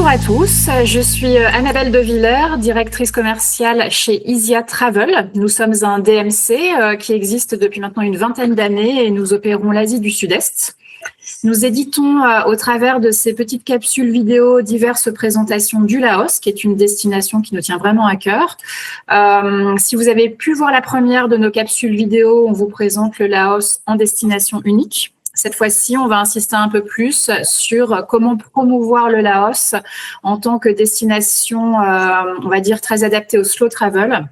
Bonjour à tous, je suis Annabelle De Villers, directrice commerciale chez Isia Travel. Nous sommes un DMC qui existe depuis maintenant une vingtaine d'années et nous opérons l'Asie du Sud-Est. Nous éditons au travers de ces petites capsules vidéo diverses présentations du Laos, qui est une destination qui nous tient vraiment à cœur. Si vous avez pu voir la première de nos capsules vidéo, on vous présente le Laos en destination unique. Cette fois-ci, on va insister un peu plus sur comment promouvoir le Laos en tant que destination, on va dire, très adaptée au slow travel.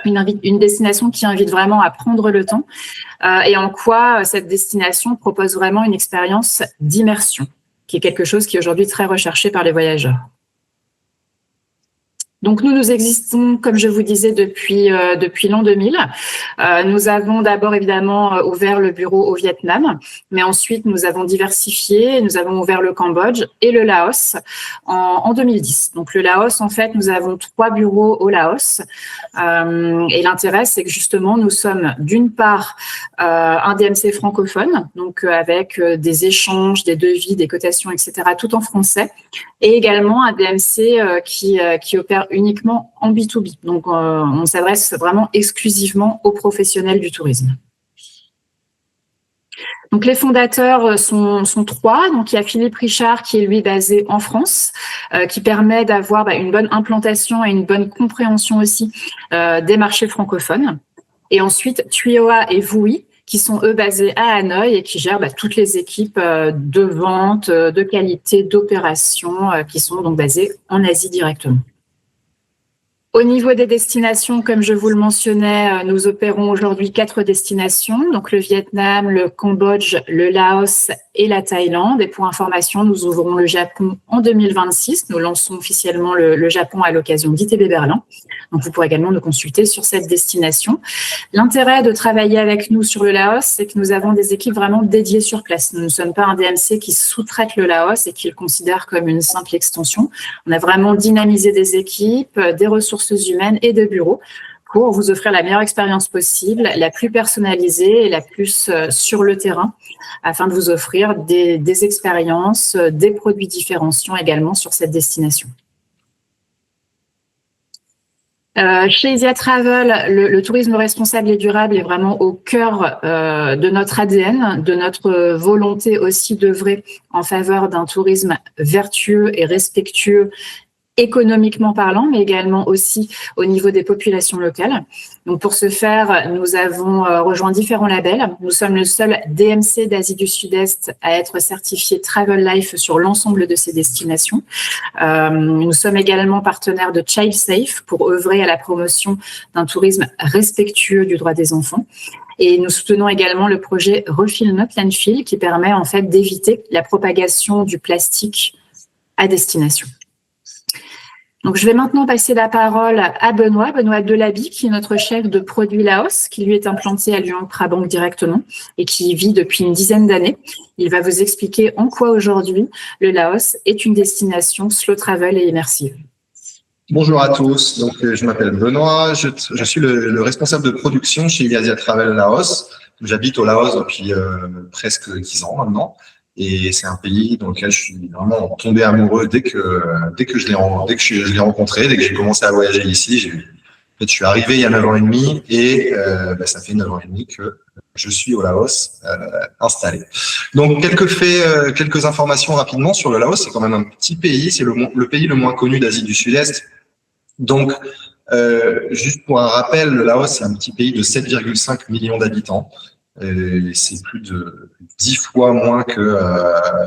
Une destination qui invite vraiment à prendre le temps et en quoi cette destination propose vraiment une expérience d'immersion, qui est quelque chose qui est aujourd'hui très recherché par les voyageurs. Donc, nous existons, comme je vous disais, depuis l'an 2000. Nous avons d'abord, évidemment, ouvert le bureau au Vietnam, mais ensuite, nous avons diversifié. Nous avons ouvert le Cambodge et le Laos en 2010. Donc, le Laos, en fait, nous avons 3 bureaux au Laos. Et l'intérêt, c'est que justement, nous sommes d'une part un DMC francophone, donc avec des échanges, des devis, des cotations, etc., tout en français, et également un DMC qui opère uniquement en B2B. Donc, on s'adresse vraiment exclusivement aux professionnels du tourisme. Donc, les fondateurs sont 3. Donc, il y a Philippe Richard qui est lui basé en France, qui permet d'avoir une bonne implantation et une bonne compréhension aussi des marchés francophones. Et ensuite, Thuyoa et Vui, qui sont eux basés à Hanoï et qui gèrent toutes les équipes de vente, de qualité, d'opération, qui sont donc basées en Asie directement. Au niveau des destinations, comme je vous le mentionnais, nous opérons aujourd'hui 4 destinations, donc le Vietnam, le Cambodge, le Laos et la Thaïlande. Et pour information, nous ouvrons le Japon en 2026. Nous lançons officiellement le Japon à l'occasion d'ITB Berlin. Donc, vous pourrez également nous consulter sur cette destination. L'intérêt de travailler avec nous sur le Laos, c'est que nous avons des équipes vraiment dédiées sur place. Nous ne sommes pas un DMC qui sous-traite le Laos et qui le considère comme une simple extension. On a vraiment dynamisé des équipes, des ressources humaines et de bureaux pour vous offrir la meilleure expérience possible, la plus personnalisée et la plus sur le terrain, afin de vous offrir des expériences, des produits différenciants également sur cette destination. Chez Isia Travel, le tourisme responsable et durable est vraiment au cœur de notre ADN, de notre volonté aussi d'œuvrer en faveur d'un tourisme vertueux et respectueux économiquement parlant, mais également aussi au niveau des populations locales. Donc, pour ce faire, nous avons rejoint différents labels. Nous sommes le seul DMC d'Asie du Sud-Est à être certifié Travel Life sur l'ensemble de ces destinations. Nous sommes également partenaires de Child Safe pour œuvrer à la promotion d'un tourisme respectueux du droit des enfants. Et nous soutenons également le projet Refill Not Landfill qui permet en fait d'éviter la propagation du plastique à destination. Donc, je vais maintenant passer la parole à Benoît Delaby, qui est notre chef de produit Laos, qui lui est implanté à Luang Prabang directement et qui y vit depuis une dizaine d'années. Il va vous expliquer en quoi aujourd'hui le Laos est une destination slow travel et immersive. Bonjour à tous, donc je m'appelle Benoît, je suis le responsable de production chez Isia Travel Laos. J'habite au Laos depuis presque 10 ans maintenant. Et c'est un pays dans lequel je suis vraiment tombé amoureux dès que je l'ai rencontré, dès que j'ai commencé à voyager ici. En fait, je suis arrivé il y a 9 ans et demi et ça fait 9 ans et demi que je suis au Laos installé. Donc quelques informations rapidement sur le Laos. C'est quand même un petit pays, c'est le pays le moins connu d'Asie du Sud-Est. Donc juste pour un rappel, le Laos c'est un petit pays de 7,5 millions d'habitants. C'est plus de 10 fois moins que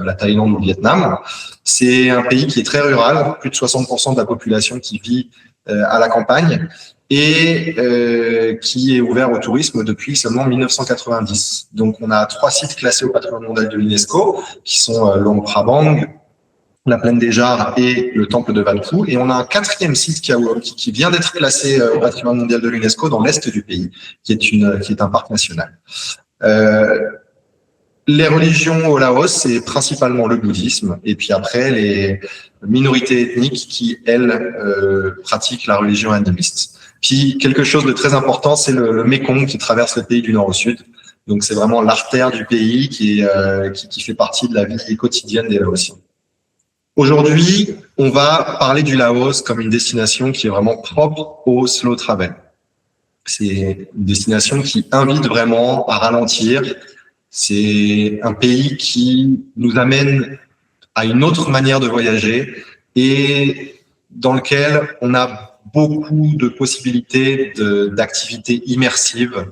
la Thaïlande ou le Vietnam. C'est un pays qui est très rural, plus de 60% de la population qui vit à la campagne et qui est ouvert au tourisme depuis seulement 1990. Donc, on a 3 sites classés au patrimoine mondial de l'UNESCO qui sont Luang Prabang, la plaine des Jars et le temple de Wat Phu. Et on a un 4e site qui vient d'être classé au patrimoine mondial de l'UNESCO dans l'est du pays, qui est un parc national. Les religions au Laos, c'est principalement le bouddhisme, et puis après les minorités ethniques qui, elles, pratiquent la religion hindouiste. Puis quelque chose de très important, c'est le Mékong qui traverse le pays du nord au sud. Donc c'est vraiment l'artère du pays qui fait partie de la vie quotidienne des Laotiens. Aujourd'hui, on va parler du Laos comme une destination qui est vraiment propre au slow travel. C'est une destination qui invite vraiment à ralentir. C'est un pays qui nous amène à une autre manière de voyager et dans lequel on a beaucoup de possibilités d'activités immersives,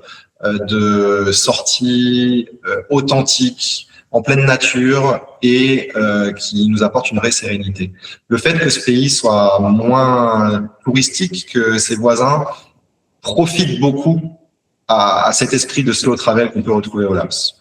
de sorties authentiques en pleine nature et qui nous apporte une vraie sérénité. Le fait que ce pays soit moins touristique que ses voisins profite beaucoup à cet esprit de slow travel qu'on peut retrouver au Laos.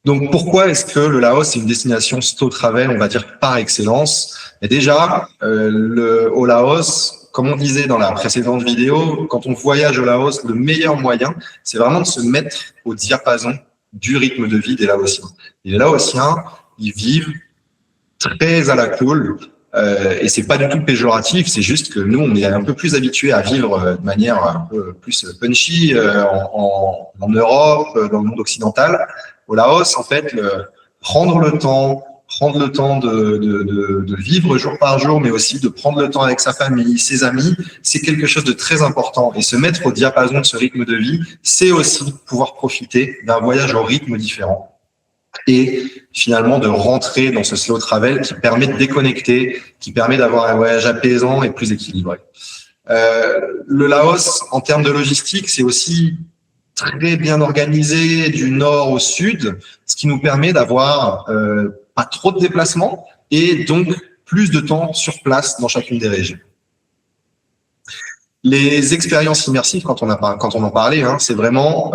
Donc, pourquoi est-ce que le Laos est une destination slow travel, on va dire, par excellence? Et déjà, au Laos, comme on disait dans la précédente vidéo, quand on voyage au Laos, le meilleur moyen, c'est vraiment de se mettre au diapason du rythme de vie des Laotiens. Et les Laotiens, ils vivent très à la cool, et c'est pas du tout péjoratif, c'est juste que nous, on est un peu plus habitués à vivre de manière un peu plus punchy en Europe, dans le monde occidental. Au Laos, en fait, prendre le temps de vivre jour par jour, mais aussi de prendre le temps avec sa famille, ses amis, c'est quelque chose de très important. Et se mettre au diapason de ce rythme de vie, c'est aussi pouvoir profiter d'un voyage au rythme différent. Et finalement de rentrer dans ce slow travel qui permet de déconnecter, qui permet d'avoir un voyage apaisant et plus équilibré. Le Laos, en termes de logistique, c'est aussi très bien organisé du nord au sud, ce qui nous permet d'avoir pas trop de déplacements et donc plus de temps sur place dans chacune des régions. Les expériences immersives, quand on en parlait, hein, c'est vraiment,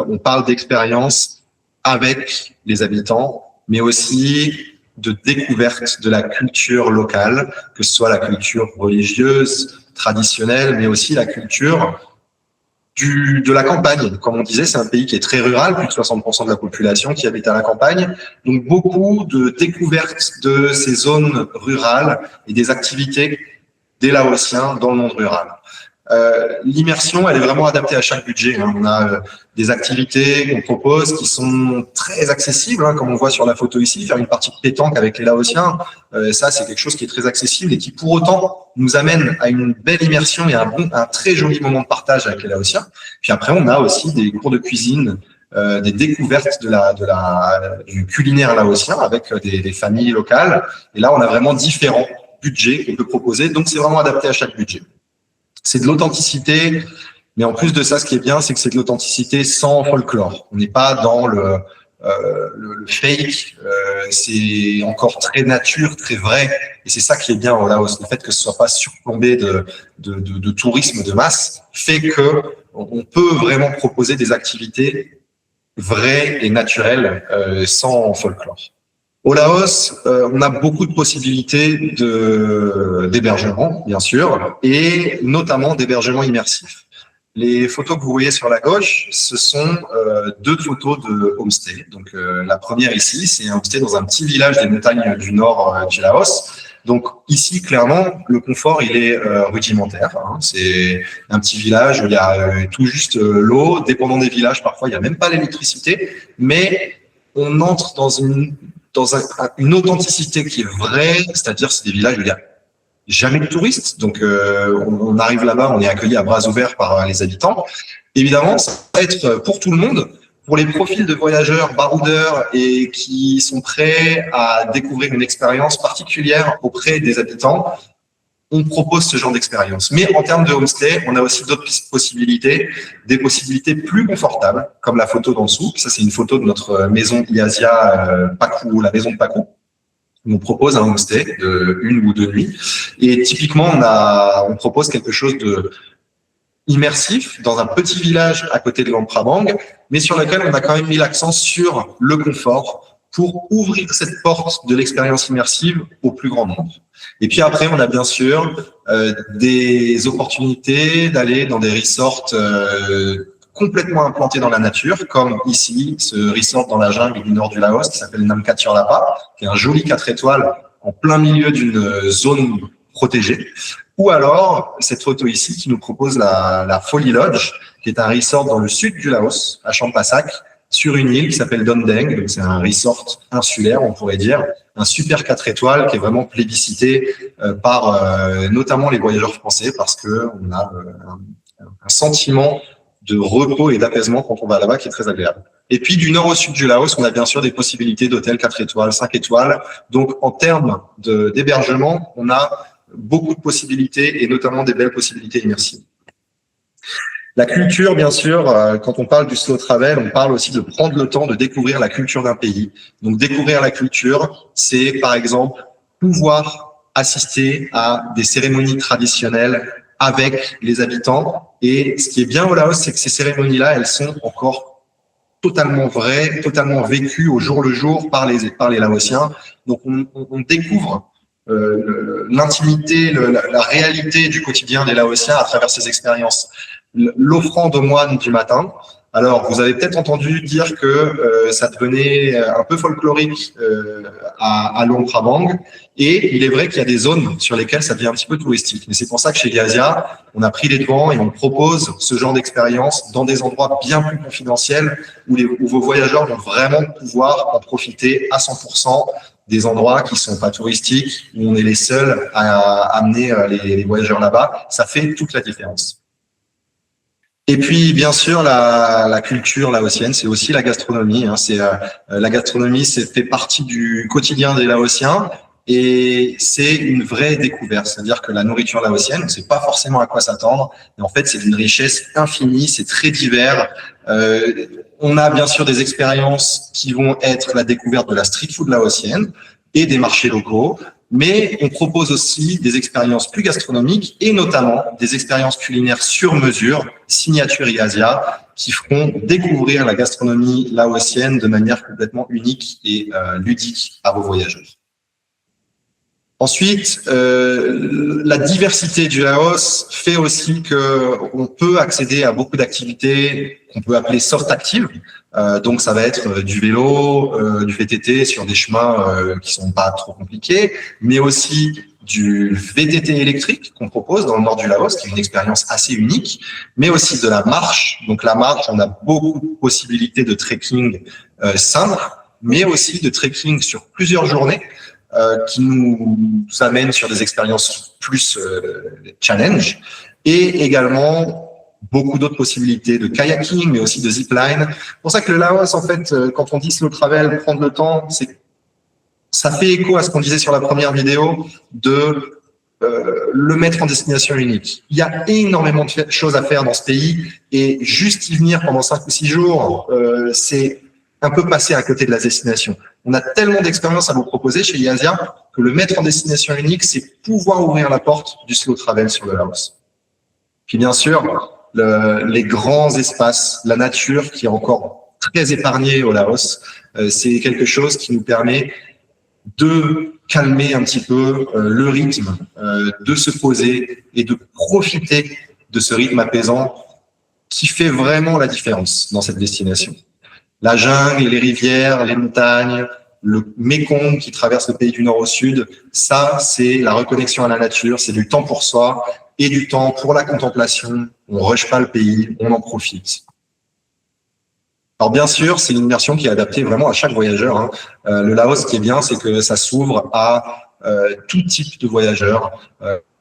on parle d'expériences avec les habitants, mais aussi de découverte de la culture locale, que ce soit la culture religieuse, traditionnelle, mais aussi la culture de la campagne. Comme on disait, c'est un pays qui est très rural, plus de 60% de la population qui habite à la campagne. Donc, beaucoup de découvertes de ces zones rurales et des activités des Laotiens dans le monde rural. L'immersion, elle est vraiment adaptée à chaque budget. Hein. On a des activités qu'on propose qui sont très accessibles, hein, comme on voit sur la photo ici, faire une partie de pétanque avec les Laotiens, ça c'est quelque chose qui est très accessible et qui pour autant nous amène à une belle immersion et un très joli moment de partage avec les Laotiens. Puis après, on a aussi des cours de cuisine, des découvertes du culinaire laotien avec des familles locales. Et là, on a vraiment différents budgets qu'on peut proposer, donc c'est vraiment adapté à chaque budget. C'est de l'authenticité, mais en plus de ça, ce qui est bien, c'est que c'est de l'authenticité sans folklore. On n'est pas dans le fake, c'est encore très nature, très vrai, et c'est ça qui est bien au Laos. Le fait que ce soit pas surplombé de tourisme de masse fait que on peut vraiment proposer des activités vraies et naturelles sans folklore. Au Laos, on a beaucoup de possibilités d'hébergement, bien sûr, et notamment d'hébergement immersif. Les photos que vous voyez sur la gauche, ce sont deux photos de homestay. Donc, la première ici, c'est un homestay dans un petit village des montagnes du nord du Laos. Donc, ici, clairement, le confort, il est rudimentaire. Hein. C'est un petit village où il y a tout juste l'eau. Dépendant des villages, parfois, il n'y a même pas l'électricité. Mais on entre dans une authenticité qui est vraie, c'est-à-dire c'est des villages où il n'y a jamais de touristes. Donc, on arrive là-bas, on est accueilli à bras ouverts par les habitants. Évidemment, ça va être pour tout le monde, pour les profils de voyageurs, baroudeurs et qui sont prêts à découvrir une expérience particulière auprès des habitants. On propose ce genre d'expérience. Mais en termes de homestay, on a aussi d'autres possibilités, des possibilités plus confortables, comme la photo d'en dessous. Ça, c'est une photo de notre maison Iasia Pakou, la maison de Pakou. On propose un homestay de 1 ou 2 nuits. Et typiquement, on propose quelque chose de immersif dans un petit village à côté de Luang Prabang, mais sur lequel on a quand même mis l'accent sur le confort pour ouvrir cette porte de l'expérience immersive au plus grand nombre. Et puis après, on a bien sûr des opportunités d'aller dans des resorts complètement implantés dans la nature, comme ici, ce resort dans la jungle du nord du Laos qui s'appelle Nam Kat Sur Lapa, qui est un joli 4 étoiles en plein milieu d'une zone protégée. Ou alors, cette photo ici qui nous propose la Folly Lodge, qui est un resort dans le sud du Laos, à Champasak, sur une île qui s'appelle Don Deng. Donc c'est un resort insulaire, on pourrait dire, un super 4 étoiles qui est vraiment plébiscité par notamment les voyageurs français parce que on a un sentiment de repos et d'apaisement quand on va là-bas qui est très agréable. Et puis du nord au sud du Laos, on a bien sûr des possibilités d'hôtels 4 étoiles, 5 étoiles. Donc en termes d'hébergement, on a beaucoup de possibilités et notamment des belles possibilités immersives. La culture, bien sûr, quand on parle du slow travel, on parle aussi de prendre le temps de découvrir la culture d'un pays. Donc découvrir la culture, c'est par exemple pouvoir assister à des cérémonies traditionnelles avec les habitants. Et ce qui est bien au Laos, c'est que ces cérémonies-là, elles sont encore totalement vraies, totalement vécues au jour le jour par les Laotiens. Donc on découvre l'intimité, la réalité du quotidien des Laotiens à travers ces expériences. L'offrande aux moines du matin. Alors, vous avez peut-être entendu dire que ça devenait un peu folklorique à Luang Prabang, et il est vrai qu'il y a des zones sur lesquelles ça devient un petit peu touristique. Mais c'est pour ça que chez Gazia, on a pris les devants et on propose ce genre d'expérience dans des endroits bien plus confidentiels où vos voyageurs vont vraiment pouvoir en profiter à 100%, des endroits qui sont pas touristiques, où on est les seuls à amener les voyageurs là-bas. Ça fait toute la différence. Et puis, bien sûr, la culture laotienne, c'est aussi la gastronomie. La gastronomie, c'est fait partie du quotidien des Laotiens et c'est une vraie découverte. C'est-à-dire que la nourriture laotienne, on ne sait pas forcément à quoi s'attendre. Et en fait, c'est d'une richesse infinie, c'est très divers. On a bien sûr des expériences qui vont être la découverte de la street food laotienne et des marchés locaux. Mais on propose aussi des expériences plus gastronomiques et notamment des expériences culinaires sur mesure, signature Gazia, qui feront découvrir la gastronomie laotienne de manière complètement unique et ludique à vos voyageurs. Ensuite, la diversité du Laos fait aussi qu'on peut accéder à beaucoup d'activités qu'on peut appeler soft actives. Donc, ça va être du vélo, du VTT sur des chemins qui sont pas trop compliqués, mais aussi du VTT électrique qu'on propose dans le nord du Laos, qui est une expérience assez unique, mais aussi de la marche. Donc, la marche, on a beaucoup de possibilités de trekking simple, mais aussi de trekking sur plusieurs journées qui nous amènent sur des expériences plus challenge, et également beaucoup d'autres possibilités de kayaking, mais aussi de zipline. C'est pour ça que le Laos, en fait, quand on dit slow travel, prendre le temps, ça fait écho à ce qu'on disait sur la première vidéo de le mettre en destination unique. Il y a énormément de choses à faire dans ce pays et juste y venir pendant 5 ou 6 jours, c'est un peu passer à côté de la destination. On a tellement d'expériences à vous proposer chez Gazia que le mettre en destination unique, c'est pouvoir ouvrir la porte du slow travel sur le Laos. Puis bien sûr, les grands espaces, la nature qui est encore très épargnée au Laos, c'est quelque chose qui nous permet de calmer un petit peu le rythme, de se poser et de profiter de ce rythme apaisant qui fait vraiment la différence dans cette destination. La jungle, les rivières, les montagnes, le Mékong qui traverse le pays du nord au sud, ça, c'est la reconnexion à la nature, c'est du temps pour soi et du temps pour la contemplation. On ne rush pas le pays, on en profite. Alors bien sûr, c'est une immersion qui est adaptée vraiment à chaque voyageur. Le Laos, ce qui est bien, c'est que ça s'ouvre à tout type de voyageurs.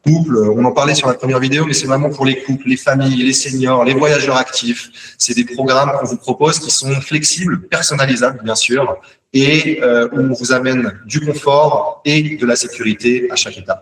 Couples, on en parlait sur la première vidéo, mais c'est vraiment pour les couples, les familles, les seniors, les voyageurs actifs. C'est des programmes qu'on vous propose qui sont flexibles, personnalisables bien sûr, et où on vous amène du confort et de la sécurité à chaque étape.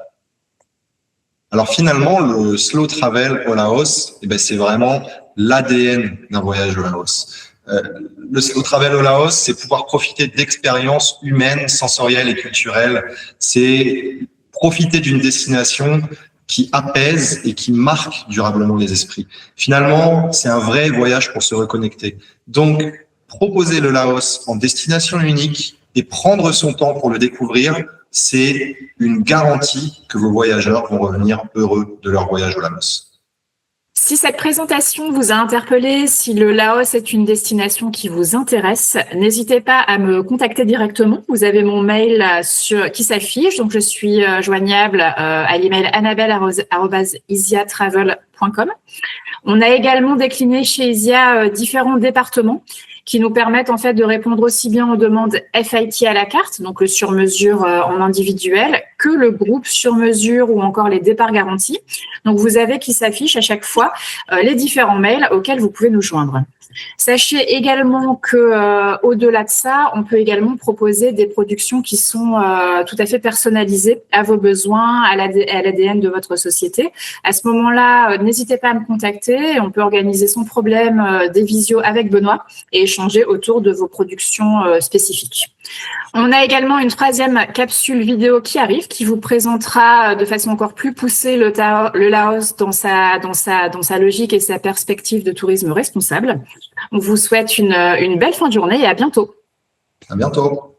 Alors finalement, le slow travel au Laos, c'est vraiment l'ADN d'un voyage au Laos. Le slow travel au Laos, c'est pouvoir profiter d'expériences humaines, sensorielles et culturelles. C'est profiter d'une destination qui apaise et qui marque durablement les esprits. Finalement, c'est un vrai voyage pour se reconnecter. Donc, proposer le Laos en destination unique et prendre son temps pour le découvrir, c'est une garantie que vos voyageurs vont revenir heureux de leur voyage au Laos. Si cette présentation vous a interpellé, si le Laos est une destination qui vous intéresse, n'hésitez pas à me contacter directement. Vous avez mon mail qui s'affiche, donc je suis joignable à l'email annabelle@isiatravel.com. isia.com. On a également décliné chez Isia différents départements qui nous permettent en fait de répondre aussi bien aux demandes FIT à la carte, donc le sur-mesure en individuel, que le groupe sur-mesure ou encore les départs garantis. Donc vous avez qui s'affichent à chaque fois les différents mails auxquels vous pouvez nous joindre. Sachez également que au-delà de ça, on peut également proposer des productions qui sont tout à fait personnalisées à vos besoins, à l'ADN de votre société. À ce moment-là, n'hésitez pas à me contacter. On peut organiser sans problème des visios avec Benoît et échanger autour de vos productions spécifiques. On a également une troisième capsule vidéo qui arrive, qui vous présentera de façon encore plus poussée le Laos dans sa logique et sa perspective de tourisme responsable. On vous souhaite une belle fin de journée et à bientôt. À bientôt.